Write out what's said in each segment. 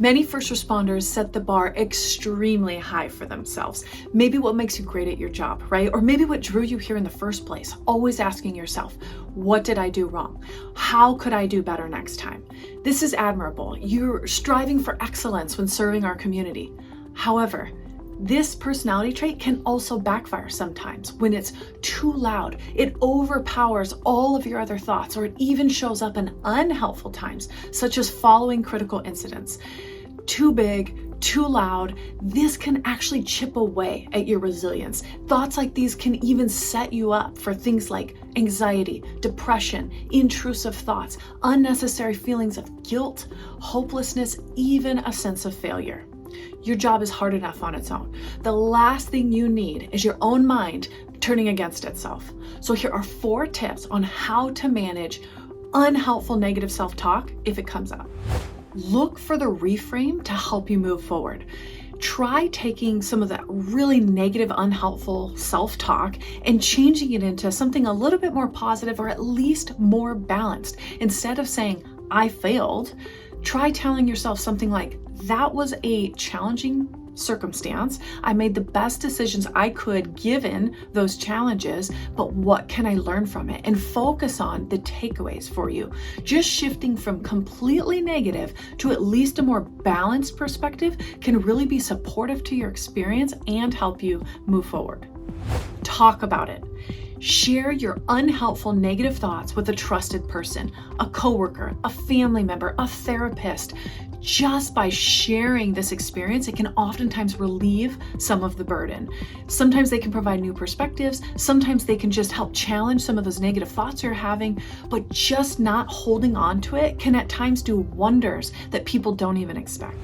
Many first responders set the bar extremely high for themselves. Maybe what makes you great at your job, right? Or maybe what drew you here in the first place. Always asking yourself, what did I do wrong? How could I do better next time? This is admirable. You're striving for excellence when serving our community. However, this personality trait can also backfire sometimes when it's too loud. It overpowers all of your other thoughts, or it even shows up in unhelpful times, such as following critical incidents. Too big, too loud, this can actually chip away at your resilience. Thoughts like these can even set you up for things like anxiety, depression, intrusive thoughts, unnecessary feelings of guilt, hopelessness, even a sense of failure. Your job is hard enough on its own. The last thing you need is your own mind turning against itself. So here are 4 tips on how to manage unhelpful negative self-talk if it comes up. Look for the reframe to help you move forward. Try taking some of that really negative, unhelpful self-talk and changing it into something a little bit more positive, or at least more balanced. Instead of saying, I failed, try telling yourself something like, that was a challenging circumstance. I made the best decisions I could given those challenges, but what can I learn from it? And focus on the takeaways for you. Just shifting from completely negative to at least a more balanced perspective can really be supportive to your experience and help you move forward. Talk about it. Share your unhelpful negative thoughts with a trusted person, a coworker, a family member, a therapist. Just by sharing this experience, it can oftentimes relieve some of the burden. Sometimes they can provide new perspectives. Sometimes they can just help challenge some of those negative thoughts you're having, but just not holding on to it can at times do wonders that people don't even expect.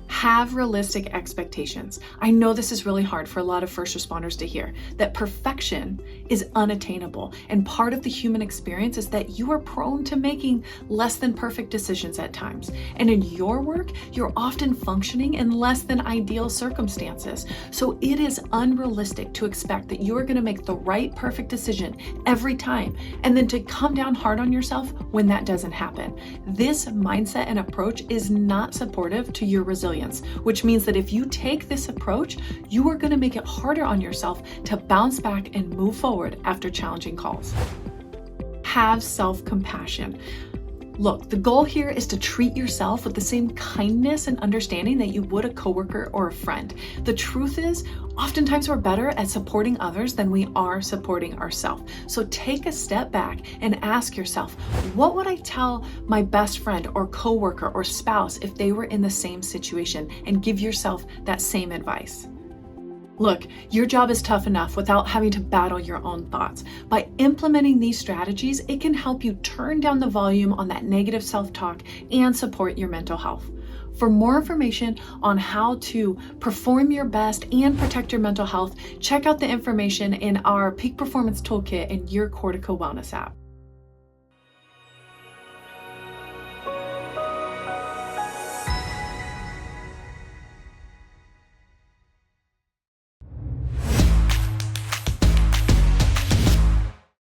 Have realistic expectations. I know this is really hard for a lot of first responders to hear, that perfection is unattainable. And part of the human experience is that you are prone to making less than perfect decisions at times. And in your work, you're often functioning in less than ideal circumstances. So it is unrealistic to expect that you are going to make the right perfect decision every time, and then to come down hard on yourself when that doesn't happen. This mindset and approach is not supportive to your resilience, which means that if you take this approach, you are going to make it harder on yourself to bounce back and move forward after challenging calls. Have self-compassion. Look, the goal here is to treat yourself with the same kindness and understanding that you would a coworker or a friend. The truth is, oftentimes we're better at supporting others than we are supporting ourselves. So take a step back and ask yourself, what would I tell my best friend or coworker or spouse if they were in the same situation? And give yourself that same advice. Look, your job is tough enough without having to battle your own thoughts. By implementing these strategies, it can help you turn down the volume on that negative self-talk and support your mental health. For more information on how to perform your best and protect your mental health, check out the information in our Peak Performance Toolkit in your Cortico Wellness app.